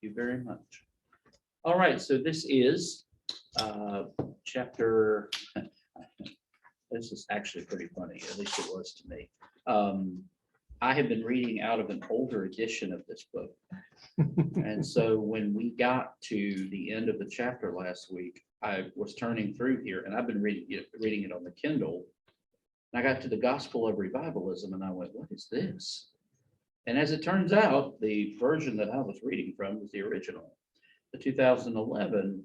you very much. All right, so this is chapter, this is actually pretty funny, at least it was to me. I have been reading out of an older edition of this book. And so when we got to the end of the chapter last week, I was turning through here and I've been reading it on the Kindle. And I got to the Gospel of Revivalism and I went, what is this? And as it turns out, the version that I was reading from was the original, the 2011.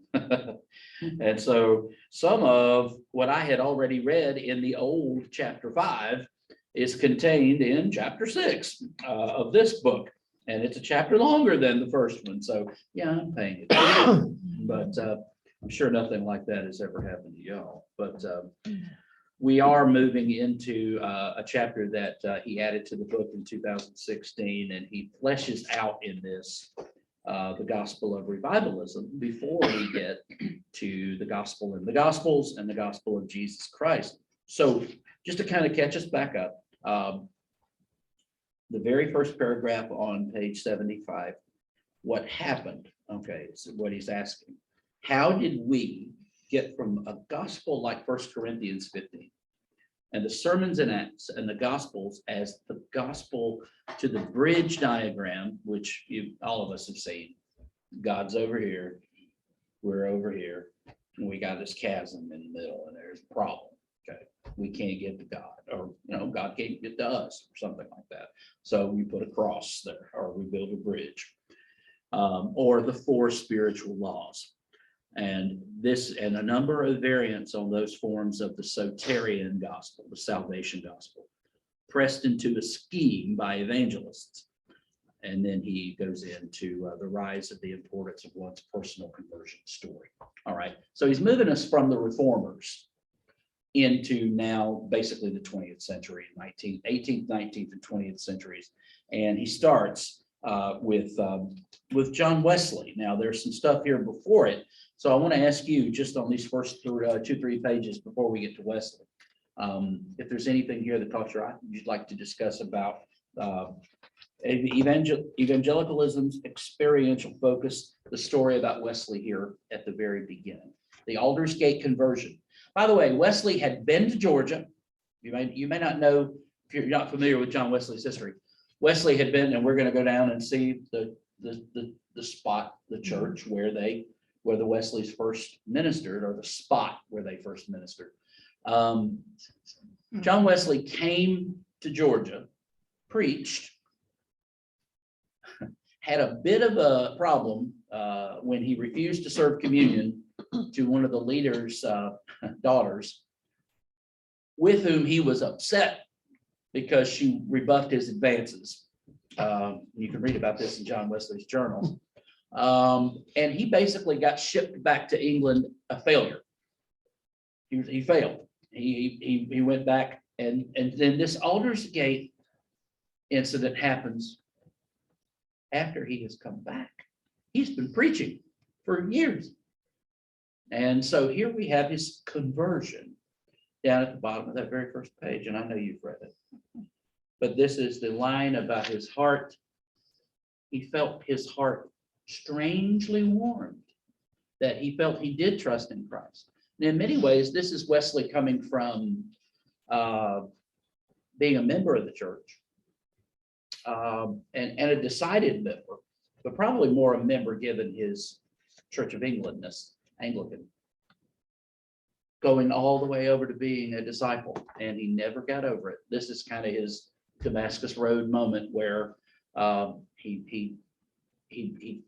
And so some of what I had already read in the old chapter 5 is contained in chapter 6 of this book. And it's a chapter longer than the first one. So yeah, I'm paying attention. But I'm sure nothing like that has ever happened to y'all. But we are moving into a chapter that he added to the book in 2016, and he fleshes out in this the gospel of revivalism before we get to the gospel in the gospels and the gospel of Jesus Christ. So just to kind of catch us back up, the very first paragraph on page 75, what happened? Okay, so what he's asking, how did we get from a gospel like 1 Corinthians 15 and the sermons in Acts and the gospels as the gospel to the bridge diagram, which all of us have seen? God's over here, we're over here, and we got this chasm in the middle, and there's a problem. Okay, we can't get to God, or God can't get to us, or something like that. So we put a cross there, or we build a bridge, or the 4 spiritual laws. And this and a number of variants on those forms of the soterian gospel, the salvation gospel, pressed into a scheme by evangelists. And then he goes into the rise of the importance of one's personal conversion story. All right, so he's moving us from the reformers into now basically the 20th century, 18th, 19th, and 20th centuries. And he starts with John Wesley. Now there's some stuff here before it. So I want to ask you just on these first 2-3 pages before we get to Wesley, if there's anything here that caught your eye you'd like to discuss about evangelicalism's experiential focus, the story about Wesley here at the very beginning, the Aldersgate conversion. By the way, Wesley had been to Georgia. You may not know if you're not familiar with John Wesley's history. Wesley had been, and we're going to go down and see the spot, the church where the Wesleys first ministered, or the spot where they first ministered. John Wesley came to Georgia, preached, had a bit of a problem when he refused to serve communion to one of the leader's daughters, with whom he was upset because she rebuffed his advances. You can read about this in John Wesley's journal. And he basically got shipped back to England a failure. He failed. He went back, and then this Aldersgate incident happens after he has come back. He's been preaching for years. And so here we have his conversion down at the bottom of that very first page. And I know you've read it, but this is the line about his heart. He felt his heart strangely warmed, that he felt he did trust in Christ. And in many ways, this is Wesley coming from being a member of the church and a decided member, but probably more a member given his Church of Englandness, Anglican, going all the way over to being a disciple, and he never got over it. This is kind of his Damascus Road moment where he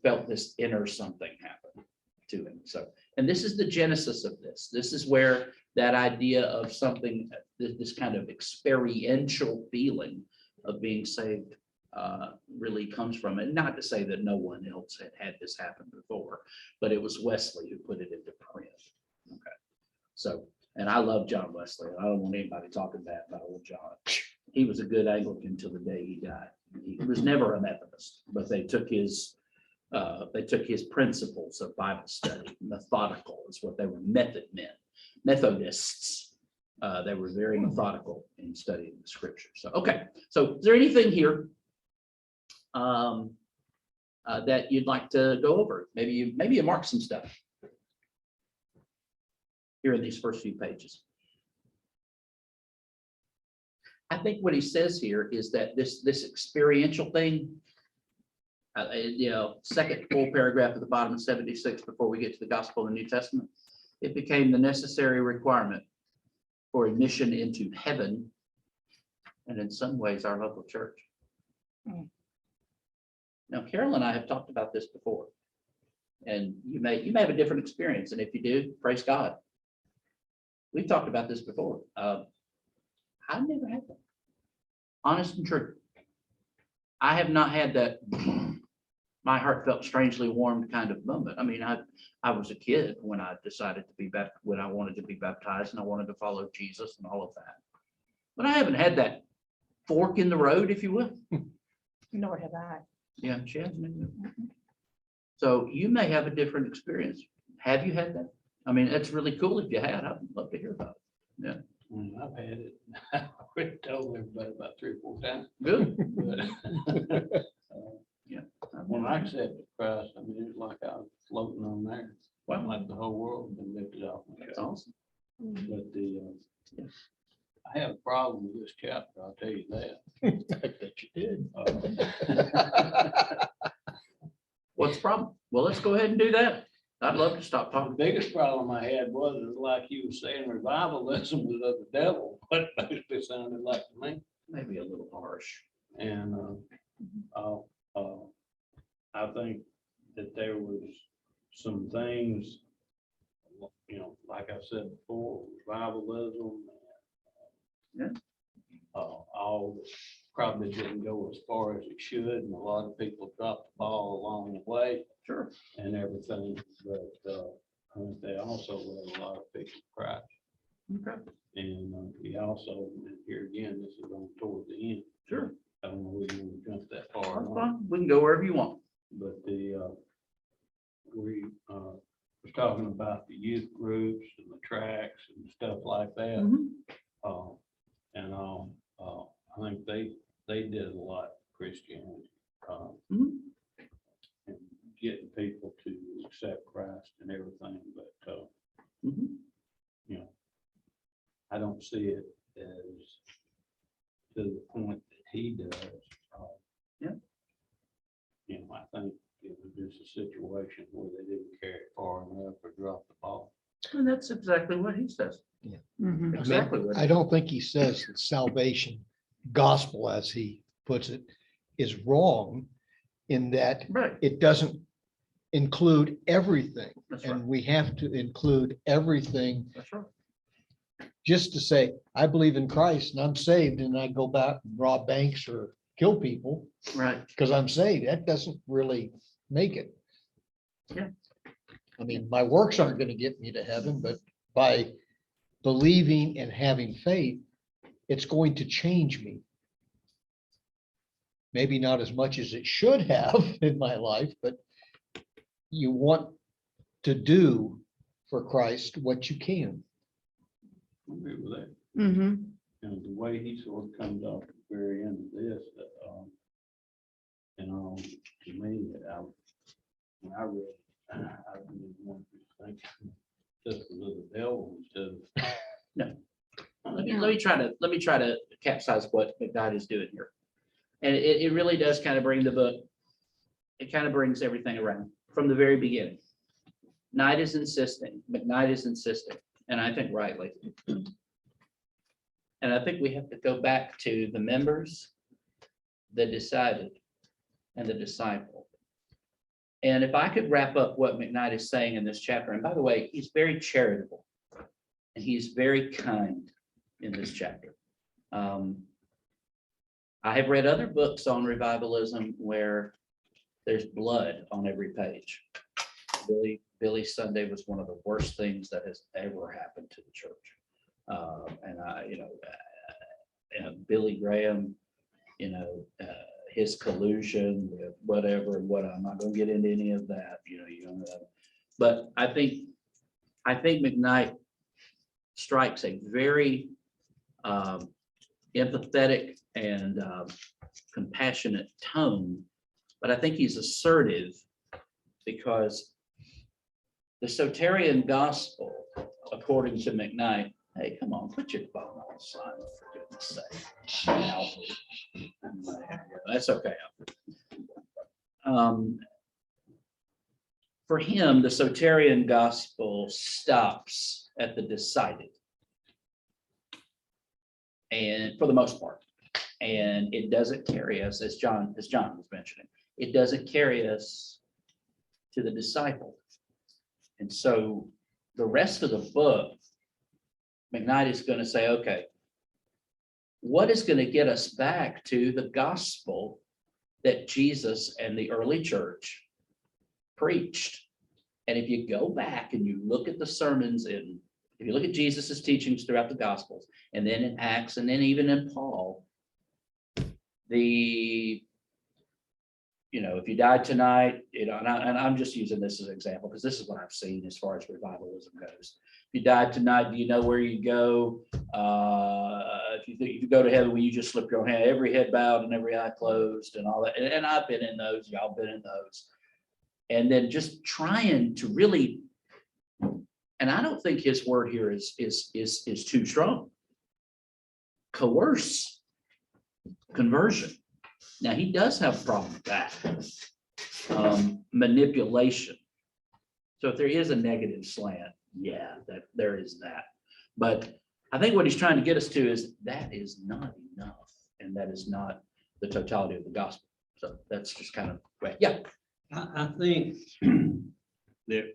felt this inner something happen to him. So, and this is the genesis of this. This is where that idea of something, this kind of experiential feeling of being saved really comes from. And not to say that no one else had this happen before, but it was Wesley who put it into print. Okay. So, and I love John Wesley. I don't want anybody talking bad about old John. He was a good Anglican till the day he died. He was never a Methodist, but they took his principles of Bible study. Methodical is what they were. Method men, Methodists. They were very methodical in studying the scripture. So, okay. So is there anything here that you'd like to go over. Maybe you mark some stuff here in these first few pages. I think what he says here is that this experiential thing, second full paragraph at the bottom of 76 before we get to the gospel of the New Testament, it became the necessary requirement for admission into heaven, and in some ways our local church. Now, Carol and I have talked about this before, and you may have a different experience, and if you do, praise God. We've talked about this before. I've never had that. Honest and true. I have not had that. My heart felt strangely warmed kind of moment. I mean, I was a kid when I decided to be baptized, when I wanted to be baptized, and I wanted to follow Jesus and all of that. But I haven't had that fork in the road, if you will. Nor have I. Yeah, she hasn't. So you may have a different experience. Have you had that? I mean, it's really cool if you had. I'd love to hear about it. Yeah. I've had it. I already told everybody about 3 or 4 times. Good. But, Yeah. when I accepted Christ, I mean, it was like I was floating on there. Wow. Like the whole world had been lifted off. my That's shoulders. awesome. But the, Yes. I have a problem with this chapter, I'll tell you that. I bet you did. What's the problem? Well, let's go ahead and do that. I'd love to stop The talking. biggest problem I had was like you were saying, revivalism was of the devil, what basically sounded like to me. Maybe a little harsh. And I think that there was some things, like I said before, revivalism. Yeah. All probably didn't go as far as it should, and a lot of people dropped the ball along the way Sure. and everything. But I think they also led a lot of people to Christ. Okay. And he also, and here again, this is on toward the end. Sure. I don't know if we want to jump that far. or That's not. fine. We can go wherever you want. But we was talking about the youth groups and the tracks and stuff like that. Mhm. I think they did a lot for Christianity. Mhm. And getting people to accept Christ and everything, but Mhm. I don't see it as to the point that he does. Yeah. I think it was just a situation where they didn't carry it far enough or drop the ball. And that's exactly what he says. Mhm. Exactly what I don't think he says that salvation gospel, as he puts it, is wrong in that Right. it doesn't include everything. That's right. And we have to include everything. That's right. Just to say, I believe in Christ and I'm saved, and I go back and rob banks or kill people Right. because I'm saved, that doesn't really make it. Yeah. I mean, my works aren't going to get me to heaven, but by believing and having faith, it's going to change me. Maybe not as much as it should have in my life, but you want to do for Christ what you can. I agree with that. Mhm. And the way he sort of comes off at the very end of this, to me, when I read, I didn't want to think this was the devil instead of. Let me try to capsize what McKnight is doing here. And it really does kind of bring the book. It kind of brings everything around from the very beginning. McKnight is insisting, and I think rightly. And I think we have to go back to the members, the decided, and the disciple. And if I could wrap up what McKnight is saying in this chapter, and by the way, he's very charitable and he's very kind in this chapter. I have read other books on revivalism where there's blood on every page. Billy Sunday was one of the worst things that has ever happened to the church. And Billy Graham, his collusion with whatever and what, I'm not gonna get into any of that, but I think McKnight strikes a very empathetic and compassionate tone but I think he's assertive because the soterian gospel, according to McKnight, hey, come on, put your phone on silent, for goodness sake. Alfred. That's okay. Alfred. For him, the soterian gospel stops at the decided. And for the most part, and it doesn't carry us, as John was mentioning, it doesn't carry us to the disciple. And so the rest of the book, McKnight is going to say, okay, what is going to get us back to the gospel that Jesus and the early church preached? And if you go back and you look at the sermons if you look at Jesus's teachings throughout the Gospels, and then in Acts, and then even in Paul, if you died tonight, and I'm just using this as an example, because this is what I've seen as far as revivalism goes. If you died tonight, do you know where you go? If you go to heaven, will you just slip your hand, every head bowed and every eye closed and all that? And I've been in those, y'all been in those. And then just trying to really, and I don't think his word here is too strong. Coerce conversion. Now, he does have a problem with that. Manipulation. So if there is a negative slant, yeah, there is that. But I think what he's trying to get us to is that is not enough, and that is not the totality of the gospel. So that's just kind of, yeah. I think that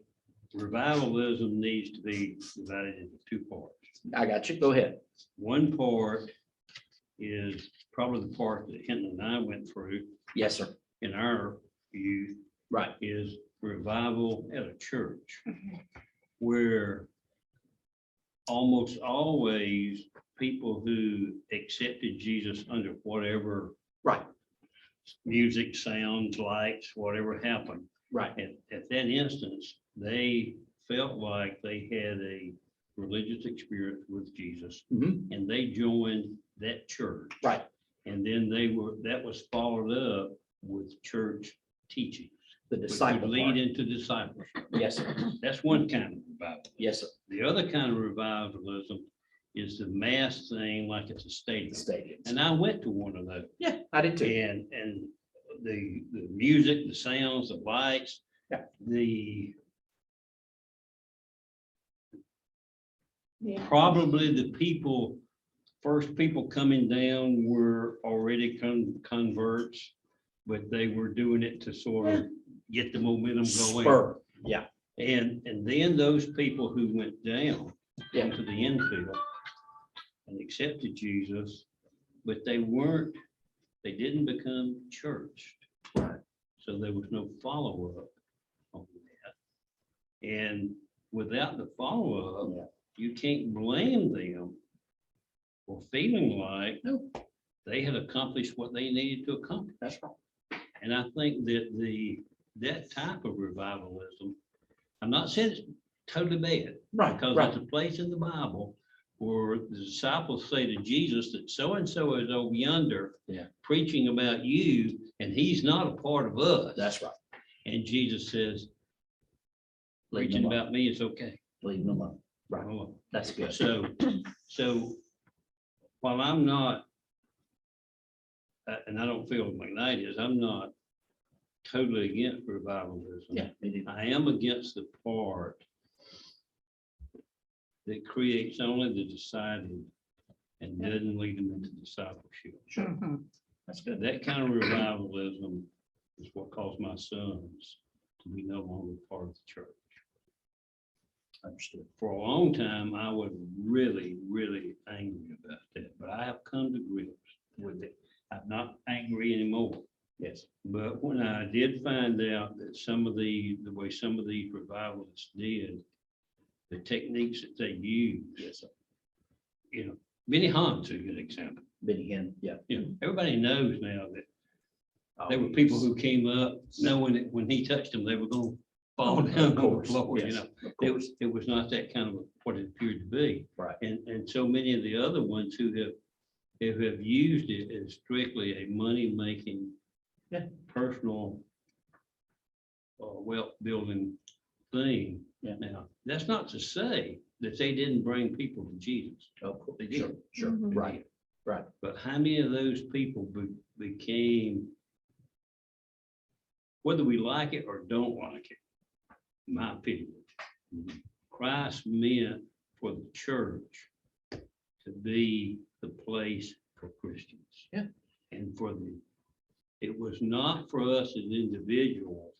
revivalism needs to be divided into two parts. I got you. Go ahead. One part is probably the part that Hinton and I went through Yes, sir. in our youth, Right. is revival at a church where almost always people who accepted Jesus under whatever Right. music, sounds, lights, whatever happened, Right. at that instance, they felt like they had a religious experience with Jesus, Mhm. and they joined that church. Right. And then that was followed up with church teaching. The Which would disciple lead part. into discipleship. Yes, sir. That's one kind of revival. Yes, sir. The other kind of revivalism is the mass thing, like it's a The stadium. stadiums. And I went to one of those. Yeah, I did too. And the music, the sounds, the lights. Yeah. Probably the first people coming down were already converts, but they were doing it to sort of get the momentum going. Spur. Yeah. And then those people who went down Yeah. into the infield and accepted Jesus, but they didn't become churched. Right. So there was no follow-up on that. And without the follow-up, Yeah. you can't blame them for feeling like No. they had accomplished what they needed to accomplish. That's right. And I think that that type of revivalism, I'm not saying it's totally bad, Right. because Right. there's a place in the Bible where the disciples say to Jesus that so-and-so is over yonder, Yeah. preaching about you, and he's not a part of us. That's right. And Jesus says, Leave preaching them alone. about me is okay. Leave them alone. Right. Oh, That's good. So while I'm not, and I don't feel McKnight is, I'm not totally against revivalism. Yeah. Me neither. I am against the part that creates only the decided and doesn't lead them into discipleship. Sure. Mhm. That's good. That kind of revivalism is what caused my sons to be no longer part of the church. Understood. For a long time, I was really, really angry about that, but I have come to grips with it. I'm not angry anymore. Yes. But when I did find out that the way some of these revivalists did, the techniques that they used, Yes, sir. Benny Hinn's a good example. Benny Hinn. Yeah. Everybody knows now that Oh, there were people who came up knowing that when he touched them, they were going to fall Of down on the course, floor, yes, of It course. was not that kind of what it appeared to be. Right. And so many of the other ones who have used it as strictly a money-making Yeah. personal wealth building thing. Yeah. Now, that's not to say that they didn't bring people to Jesus. Oh, cool. They Sure, did. sure, Mhm. They right, did. right. But how many of those people became, whether we like it or don't like it, in my opinion, Christ meant for the church to be the place for Christians. Yeah. And it was not for us as individuals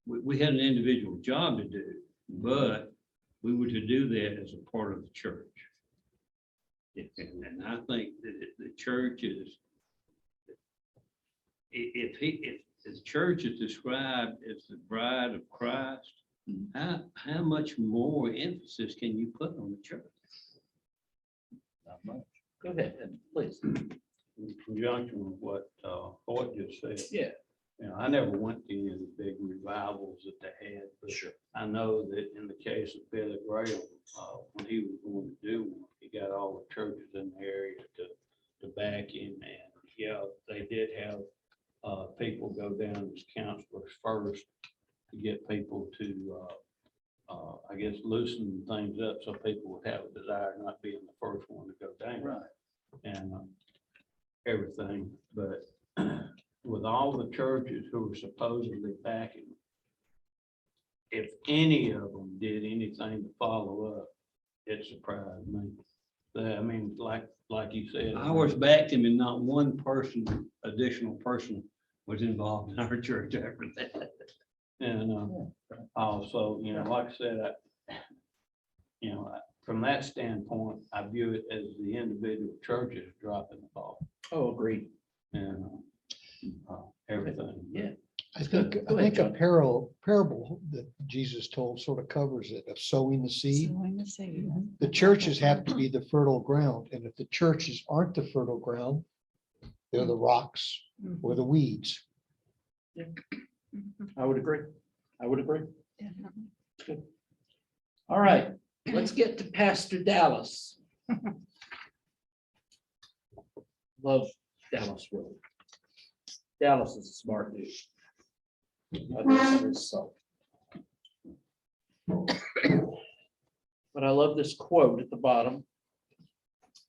we had an individual job to do, but we were to do that as a part of the church. Yes. And I think that the church is, if the church is described as the bride of Christ, Mhm. how much more emphasis can you put on the church? Not much. Go ahead, Ed, please. In conjunction with what Hoyt just said. Yeah. You know, I never went to any of the big revivals that they had, but Sure. I know that in the case of Billy Graham, when he was going to do one, he got all the churches in the area to back him. And yeah, they did have people go down as counselors first to get people to, I guess, loosen things up so people would have a desire not being the first one to go down. Right. And everything, but with all the churches who were supposedly backing, if any of them did anything to follow up, it surprised me. I mean, like you said. Ours backed him and not one additional person was involved in our church after that. And also, you know, like I said, from that standpoint, I view it as the individual churches dropping the ball Oh, agreed. and everything. Yeah. I think Go ahead, a John. parable that Jesus told sort of covers it, of sowing the seed. Sowing the seed. The churches have to be the fertile ground, and if the churches aren't the fertile ground, they're the rocks or the weeds. I would agree. I would agree. Definitely. All right, let's get to Pastor Dallas. Love Dallas really. Dallas is a smart dude. Of his soul. But I love this quote at the bottom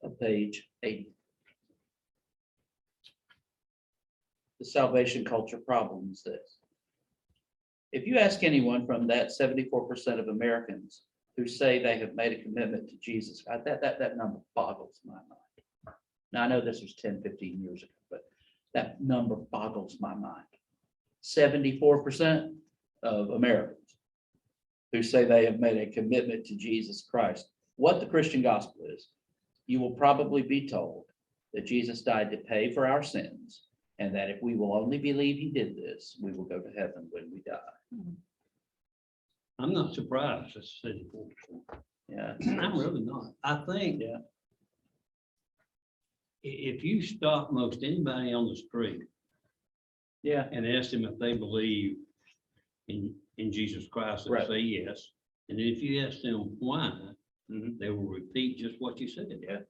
of page 8. The salvation culture problem is this. If you ask anyone from that 74% of Americans who say they have made a commitment to Jesus, that number boggles my mind. Now, I know this was 10, 15 years ago, but that number boggles my mind. 74% of Americans who say they have made a commitment to Jesus Christ. What the Christian gospel is, you will probably be told that Jesus died to pay for our sins, and that if we will only believe he did this, we will go to heaven when we die. I'm not surprised it's 74%. Yeah. I'm really not. I think. Yeah. If you stop most anybody on the street Yeah. and ask them if they believe in Jesus Christ, they'll Right. say yes. And then if you ask them why, Mhm. they will repeat just what you said. Yeah.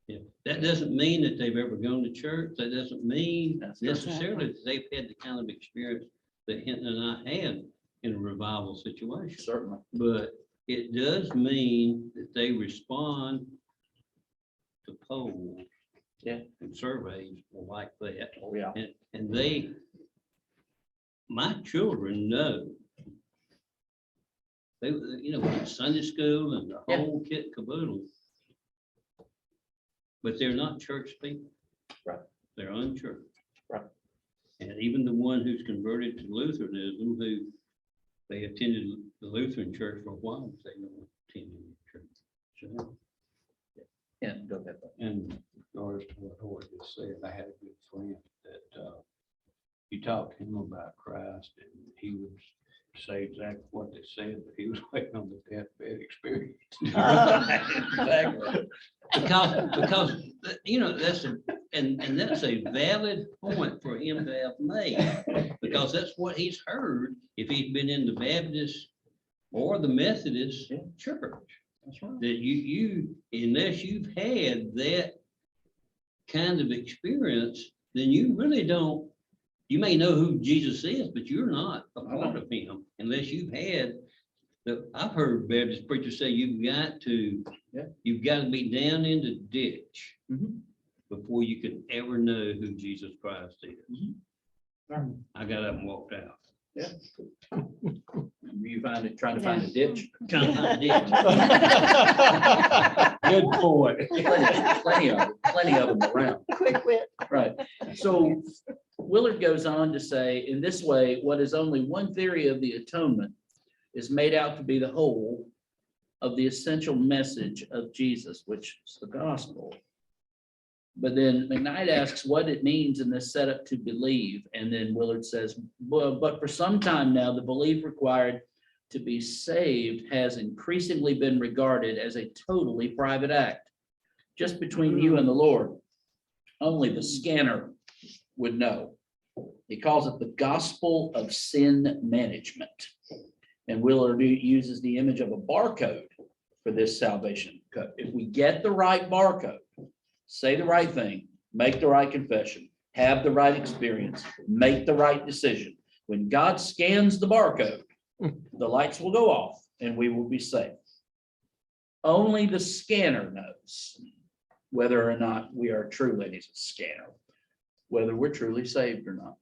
Yeah. That doesn't mean that they've ever gone to church. That doesn't mean That's right. necessarily that they've had the kind of experience that Hinton and I had in a revival situation. Certainly. But it does mean that they respond to polls. Yeah. And surveys like that. Oh, yeah. And my children know. They, went to Sunday school and the Yeah. whole kit and caboodle. But they're not church people. Right. They're unchurched. Right. And even the one who's converted to Lutheranism, who they attended the Lutheran church for a while, but they don't attend any church. So, Yeah, go ahead. and regards to what Hoyt just said, I had a good friend that you talked to him about Christ and he would say exactly what they said, but he was waiting on the deathbed experience. Exactly. Because, that's a valid point for him to have made, because that's what he's heard if he's been in the Baptist or the Methodist Yeah. church. That's right. That you, unless you've had that kind of experience, then you really don't, you may know who Jesus is, but you're not a part of him unless you've had. I've heard Baptist preachers say you've got to, Yeah. you've got to be down in the ditch Mhm. before you can ever know who Jesus Christ is. Mhm. I got up and walked out. You find it, trying to find a ditch? Kind of like ditch. Good boy. Plenty of them around. Quick wit. Right. So Willard goes on to say, in this way, what is only one theory of the atonement is made out to be the whole of the essential message of Jesus, which is the gospel. But then McKnight asks what it means in this setup to believe. And then Willard says, but for some time now, the belief required to be saved has increasingly been regarded as a totally private act, just between you and the Lord. Only the scanner would know. He calls it the gospel of sin management. And Willard uses the image of a barcode for this salvation code. If we get the right barcode, say the right thing, make the right confession, have the right experience, make the right decision. When God scans the barcode, the lights will go off and we will be saved. Only the scanner knows whether or not we are truly, he's a scanner, whether we're truly saved or not.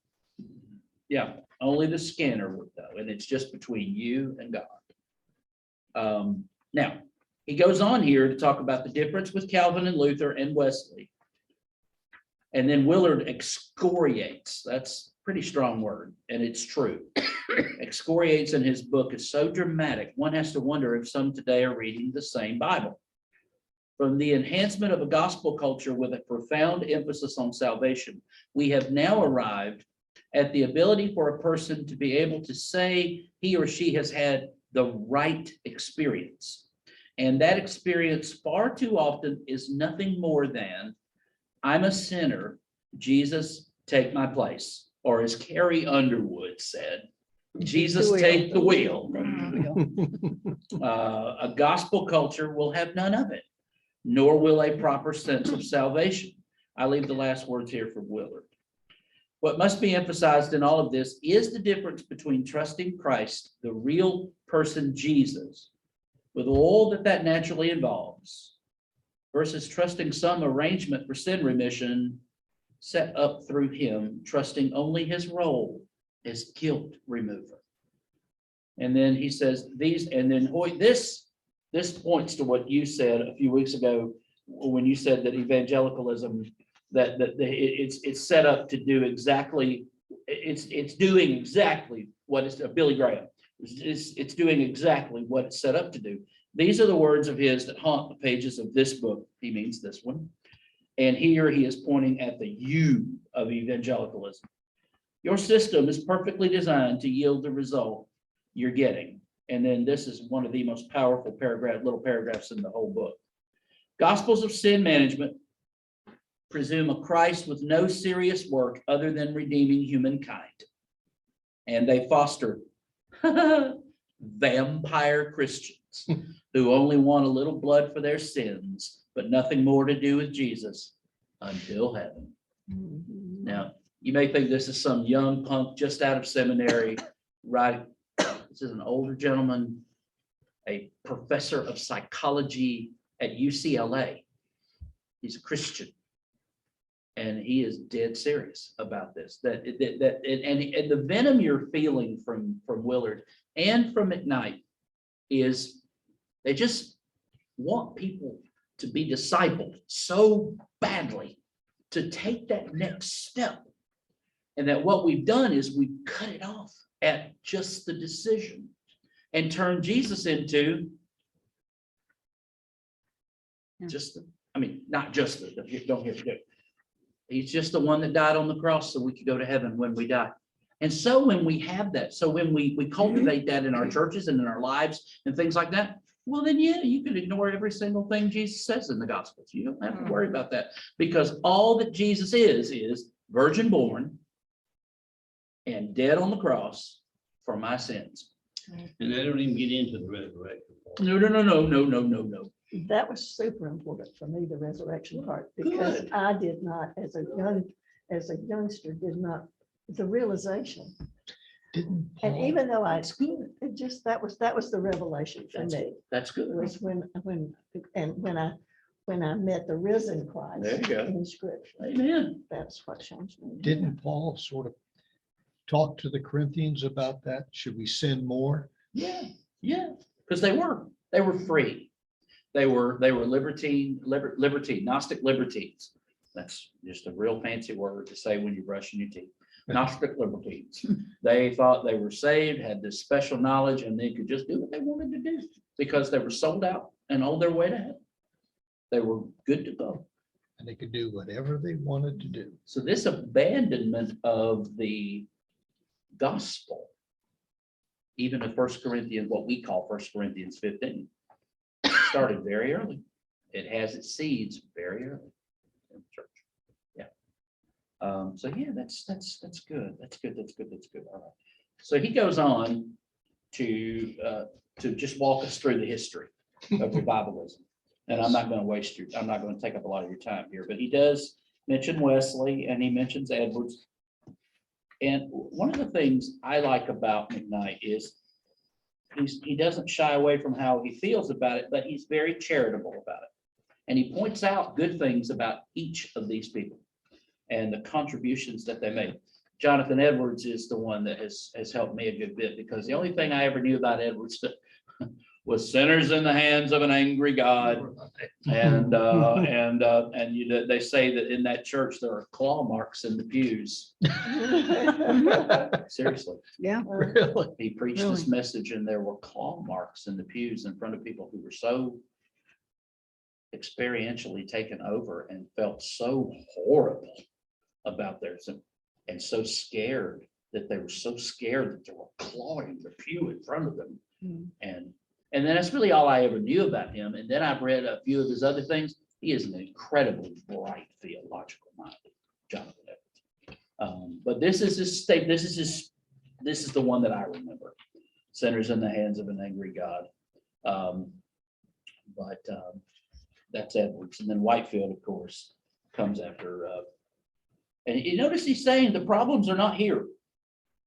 Yeah, only the scanner would know, and it's just between you and God. Now, he goes on here to talk about the difference with Calvin and Luther and Wesley. And then Willard excoriates. That's a pretty strong word, and it's true. Excoriates in his book is so dramatic, one has to wonder if some today are reading the same Bible. From the enhancement of a gospel culture with a profound emphasis on salvation, we have now arrived at the ability for a person to be able to say he or she has had the right experience. And that experience far too often is nothing more than, I'm a sinner, Jesus, take my place. Or as Carrie Underwood said, Jesus, take the wheel. A gospel culture will have none of it, nor will a proper sense of salvation. I leave the last words here for Willard. What must be emphasized in all of this is the difference between trusting Christ, the real person Jesus, with all that that naturally involves, versus trusting some arrangement for sin remission set up through him, trusting only his role as guilt remover. And then he says these, and then Hoyt, this points to what you said a few weeks ago when you said that evangelicalism, that it's set up to do exactly, it's doing exactly what it's Billy Graham. It's doing exactly what it's set up to do. These are the words of his that haunt the pages of this book. He means this one. And here he is pointing at the you of evangelicalism. Your system is perfectly designed to yield the result you're getting. And then this is one of the most powerful little paragraphs in the whole book. Gospels of sin management presume a Christ with no serious work other than redeeming humankind. And they foster vampire Christians who only want a little blood for their sins, but nothing more to do with Jesus until heaven. Now, you may think this is some young punk just out of seminary, right? This is an older gentleman, a professor of psychology at UCLA. He's a Christian. And he is dead serious about this. And the venom you're feeling from Willard and from McKnight is they just want people to be discipled so badly to take that next step. And that what we've done is we've cut it off at just the decision and turned Jesus into just not just don't hear it. He's just the one that died on the cross so we could go to heaven when we die. And so when we have that, so when we cultivate that in our churches and in our lives and things like that, well, then, yeah, you can ignore every single thing Jesus says in the Gospels. You don't have to worry about that because all that Jesus is virgin born and dead on the cross for my sins. And they don't even get into the resurrection. No. That was super important for me, the resurrection part, because I did not, as a young as a youngster did not, the realization. Didn't And Paul, even though I, That's good. it just, that was the revelation for That's- me. That's good. Was when I met the risen Christ There you go. in scripture. Amen. That's what changed me. didn't Paul sort of talk to the Corinthians about that? Should we sin more? Yeah, yeah, because they were free. They were libertine, Gnostic libertines. That's just a real fancy word to say when you're brushing your teeth. Gnostic libertines. They thought they were saved, had this special knowledge, and they could just do what they wanted to do because they were sold out and on their way to heaven. They were good to go. And they could do whatever they wanted to do. So this abandonment of the gospel, even in 1 Corinthians, what we call 1 Corinthians 15, started very early. It has its seeds very early in the church. Yeah. So yeah, that's good. That's good. All right. So he goes on to just walk us through the history of revivalism. And I'm not going to I'm not going to take up a lot of your time here, but he does mention Wesley and he mentions Edwards. And one of the things I like about McKnight is he doesn't shy away from how he feels about it, but he's very charitable about it. And he points out good things about each of these people and the contributions that they made. Jonathan Edwards is the one that has helped me a good bit because the only thing I ever knew about Edwards was sinners in the hands of an angry God. And they say that in that church, there are claw marks in the pews. Seriously. Yeah. Really? He preached this message and there were claw marks in the pews in front of people who were so experientially taken over and felt so horrible about theirs and so scared that they were so scared that they were clawing the pew in front of them. Mm. And then that's really all I ever knew about him. And then I've read a few of his other things. He is an incredibly bright theological mind, Jonathan Edwards. But this is his state. This is the one that I remember. Sinners in the hands of an angry God. That's Edwards. And then Whitefield, of course, comes after. And you notice he's saying the problems are not here.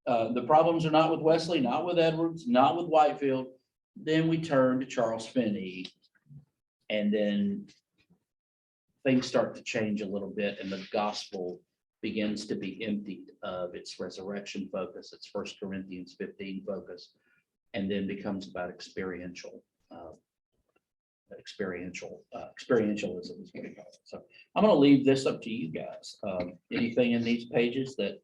The problems are not with Wesley, not with Edwards, not with Whitefield. Then we turn to Charles Finney. And then things start to change a little bit and the gospel begins to be emptied of its resurrection focus, its 1 Corinthians 15 focus, and then becomes about experientialism is what we call it. So I'm going to leave this up to you guys. Anything in these pages that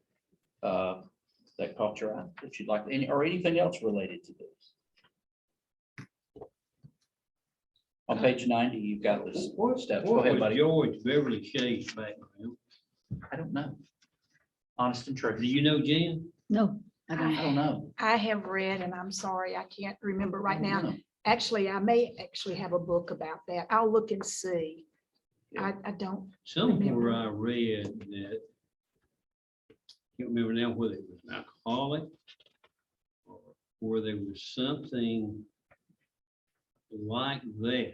caught your eye that you'd like, or anything else related to this? On page 90, you've got this steps. Go What ahead, was buddy. George Beverly Shays' background? I don't know. Honest and true. Do you know, Jen? No, I I don't. don't know. I have read, and I'm sorry, I can't remember right I don't now. know. Actually, I may actually have a book about that. I'll look and see. I don't, Somewhere I read that, can't remember now whether it was an alcoholic or there was something like that.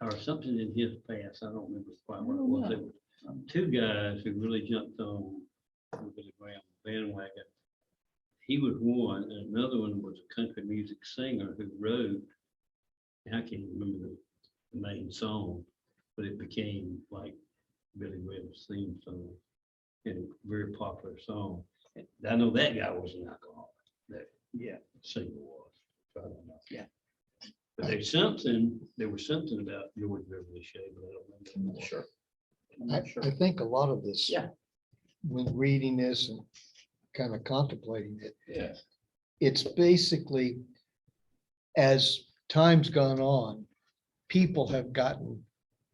Or something in his past, I don't remember quite what it was. There were two guys who really jumped on Billy Graham bandwagon. He was one, and another one was a country music singer who wrote, I can't remember the main song, but it became like Billy Graham's theme song and a very popular song. I know that guy was an alcoholic, that singer was. So I don't know. Yeah. But there was something about George Beverly Shea, but I don't remember. Sure. I'm not sure. I think a lot of this. Yeah. When reading this and kind of contemplating it, Yeah. it's basically, as time's gone on, people have gotten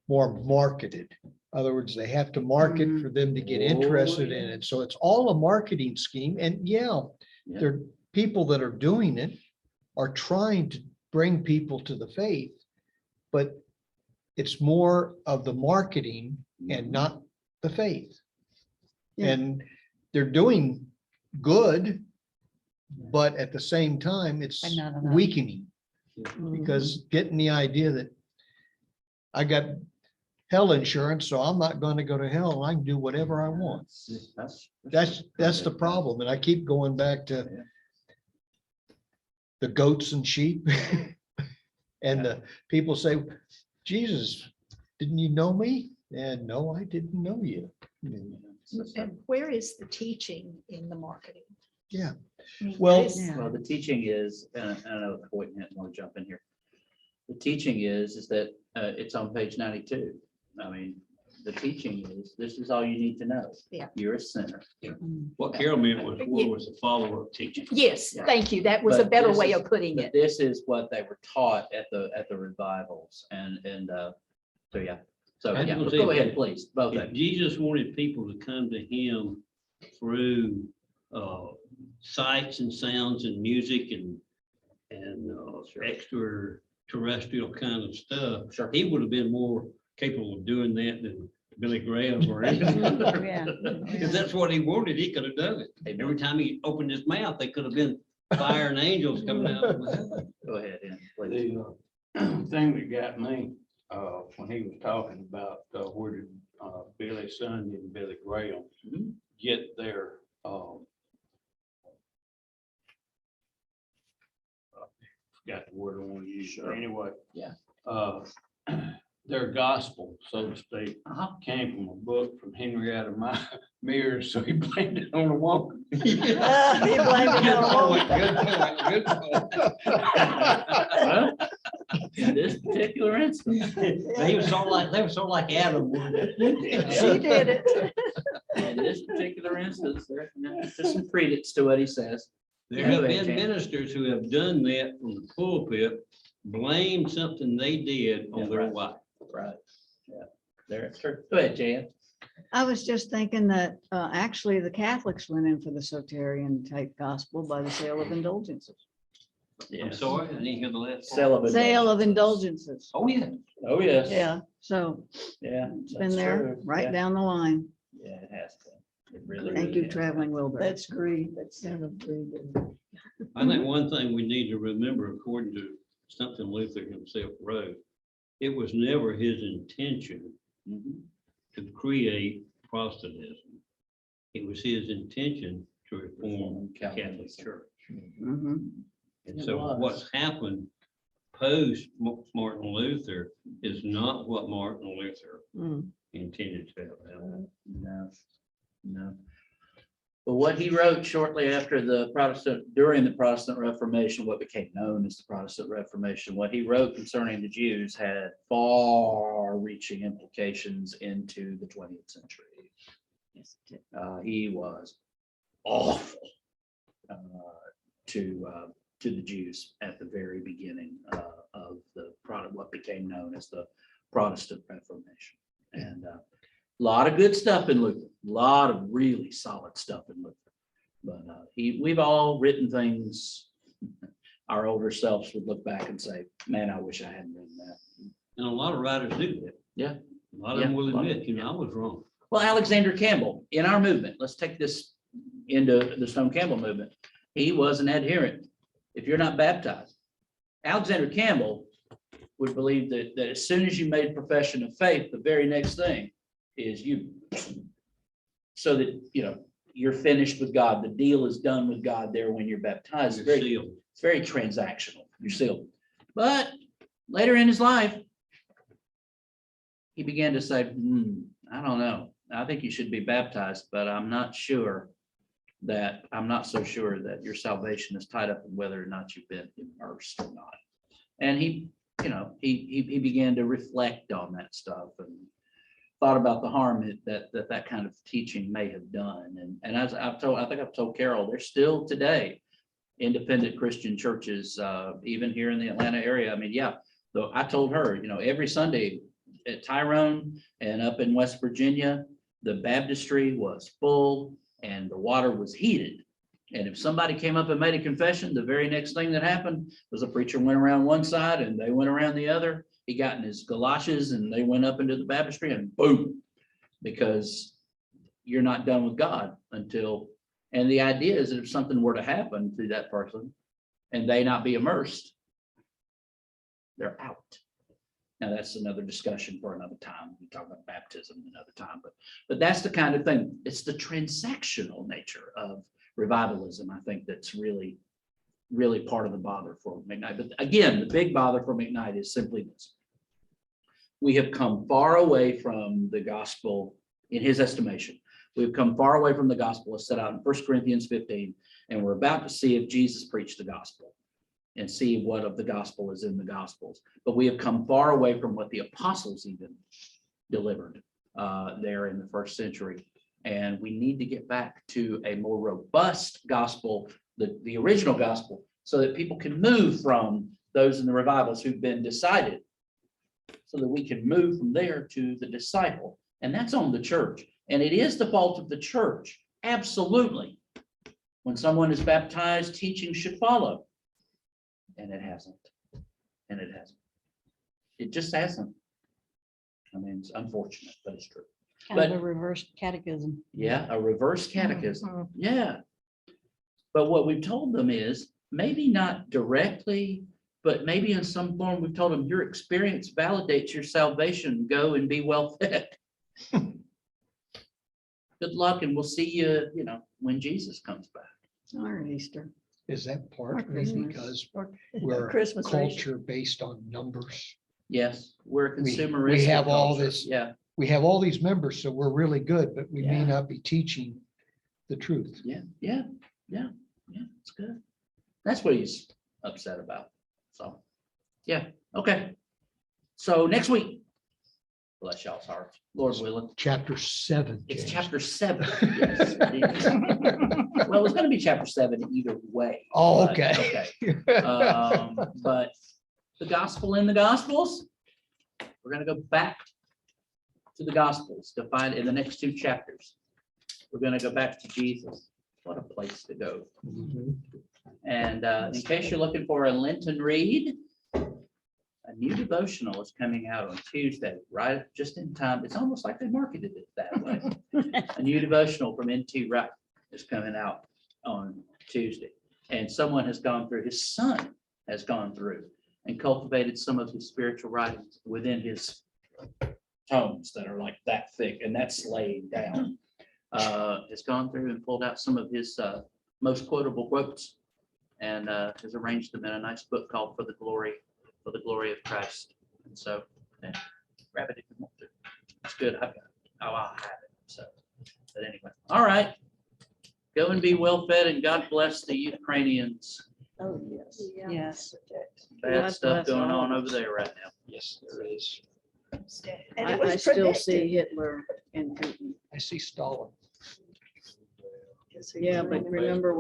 more marketed. In other words, they have to market for them to get interested in it. So it's all a marketing scheme. And Yeah. there are people that are doing it are trying to bring people to the faith, but it's more of the marketing and not the faith. Yeah. And they're doing good, but at the same time, it's But not enough. weakening. Mhm. Because getting the idea that I got hell insurance, so I'm not gonna go to hell, and I can do whatever I want. That's the problem, and I keep going back to Yeah. the goats and sheep. And the people say, Jesus, didn't you know me? And no, I didn't know you. And where is the teaching in the marketing? Yeah. I mean, Well- that is- Well, the teaching is, and I know Courtney had want to jump in here. The teaching is that it's on page 92. I mean, the teaching is, this is all you need to know. Yeah. You're a sinner. What Carol meant was, what was the follow-up teaching? Yes, Yeah. thank you. That was a But better this way is- of putting But it. this is what they were taught at the revivals so yeah. So And yeah, it was go even- ahead, please, both of If you. Jesus wanted people to come to him through sights and sounds and music and extraterrestrial kind of stuff, Sure. he would have been more capable of doing that than Billy Graham or anything. Yeah. If that's what he wanted, he could have done it. Every time he opened his mouth, they could have been fire and angels coming out. of his mouth. Go ahead, Ian, please. The thing that got me, when he was talking about where did Billy Sunday and Billy Graham Mhm. get their got the word I want to use, Sure. anyway. Yeah. Their gospel, so to speak, Uh-huh. came from a book from Henrietta Mears, so he blamed it on a woman. He blamed it on a woman. Good point, good Well, in this particular instance, point. They were sort of like, Adam. weren't they? She did it. in this particular instance, there's some credence to what he says. There have Go been ahead, Jan. ministers who have done that from the pulpit, blame something they did Yeah, on their right. wife. Right. Yeah, there, sure. Go ahead, Jan. I was just thinking that actually the Catholics went in for the soterian type gospel by the sale of indulgences. I'm sorry, I didn't hear the last. part. Sale of Sale of indulgences. Oh, yeah. Oh, yes. Yeah, so Yeah. it's that's been there true. right Yeah. down the line. Yeah, it has to. It really, Thank really you, has. traveling Wilbur. That's greed. That's kind of greed. I think one thing we need to remember, according to something Luther himself wrote, it was never his intention Mhm. to create Protestantism. It was his intention to reform the Catholic Calvinism. Church. Mhm. And It so was. what's happened post Martin Luther is not what Martin Luther Mm. intended to have happen. No, no. But what he wrote shortly after during the Protestant Reformation, what became known as the Protestant Reformation, what he wrote concerning the Jews had far-reaching implications into the 20th century. He was awful to the Jews at the very beginning of what became known as the Protestant Reformation. And a lot of good stuff in Luther, a lot of really solid stuff in Luther. But we've all written things, our older selves would look back and say, man, I wish I hadn't written that. And a lot of writers do that. Yeah. A lot of them Yeah, will a lot of- admit, I was wrong. Well, Alexander Campbell, in our movement, let's take this into the Stone Campbell movement. He was an adherent. If you're not baptized, Alexander Campbell would believe that as soon as you made profession of faith, the very next thing is you. So that, you're finished with God. The deal is done with God there when you're baptized. You're It's very, sealed. it's very transactional. You're sealed. But later in his life, he began to say, I don't know. I think you should be baptized, but I'm not so sure that your salvation is tied up in whether or not you've been immersed or not. And he began to reflect on that stuff and thought about the harm that kind of teaching may have done. And as I think I've told Carol, there's still today independent Christian churches, even here in the Atlanta area. I mean, yeah, though I told her, every Sunday at Tyrone and up in West Virginia, the baptistry was full and the water was heated. And if somebody came up and made a confession, the very next thing that happened was the preacher went around one side and they went around the other. He got in his galoshes and they went up into the baptistry and boom, because you're not done with God until, and the idea is that if something were to happen to that person and they not be immersed, they're out. Now, that's another discussion for another time. We talk about baptism another time, but that's the kind of thing. It's the transactional nature of revivalism, I think, that's really, really part of the bother for McKnight. But again, the big bother for McKnight is simply this. We have come far away from the gospel, in his estimation. We've come far away from the gospel as set out in 1 Corinthians 15, and we're about to see if Jesus preached the gospel and see what of the gospel is in the gospels. But we have come far away from what the apostles even delivered there in the first century. And we need to get back to a more robust gospel, the original gospel, so that people can move from those in the revivals who've been decided, so that we can move from there to the disciple. And that's on the church. And it is the fault of the church. Absolutely. When someone is baptized, teaching should follow. And it hasn't. And it hasn't. It just hasn't. I mean, it's unfortunate, but it's true. Kind of But- a reverse catechism. Yeah, a reverse catechism. Mhm. Yeah. But what we've told them is, maybe not directly, but maybe in some form, we've told them your experience validates your salvation. Go and be well fed. Good luck, and we'll see you, when Jesus comes back. Or Easter. Is that Or partly Christmas. because Or we're a Christmas or Easter. culture based on numbers? Yes, we're a We consumeristic. have all culture. this- Yeah, We have all these members, so we're really good, but we may Yeah. not be teaching the truth. yeah, it's good. That's what he's upset about. So, yeah, okay. So next week, bless y'all's hearts, Lord willing, Chapter 7. it's James. chapter 7. Yes, it is. Well, it's gonna be chapter 7 either way. Oh, but- okay. But the gospel in the gospels, we're gonna go back to the gospels to find in the next 2 chapters. We're gonna go back to Jesus. What a place to go. Mhm. And in case you're looking for a Lenten read, a new devotional is coming out on Tuesday, right just in time. It's almost like they marketed it that way. A new devotional from N.T. Wright is coming out on Tuesday. And someone has gone through, his son has gone through and cultivated some of his spiritual writings within his tomes that are like that thick and that's laid down. Has gone through and pulled out some of his most quotable quotes and has arranged them in a nice book called For the Glory of Christ. And so, grab it if you want to. It's good. I've got it. I'll have it. So, but anyway, all right. Go and be well fed and God bless the Ukrainians. Oh, yes. Yeah. Yes. Bad God stuff bless going all. on over there right now. Yes, there is. And it I was still predicted. see Hitler and Putin. I see Stalin. Yeah, but remember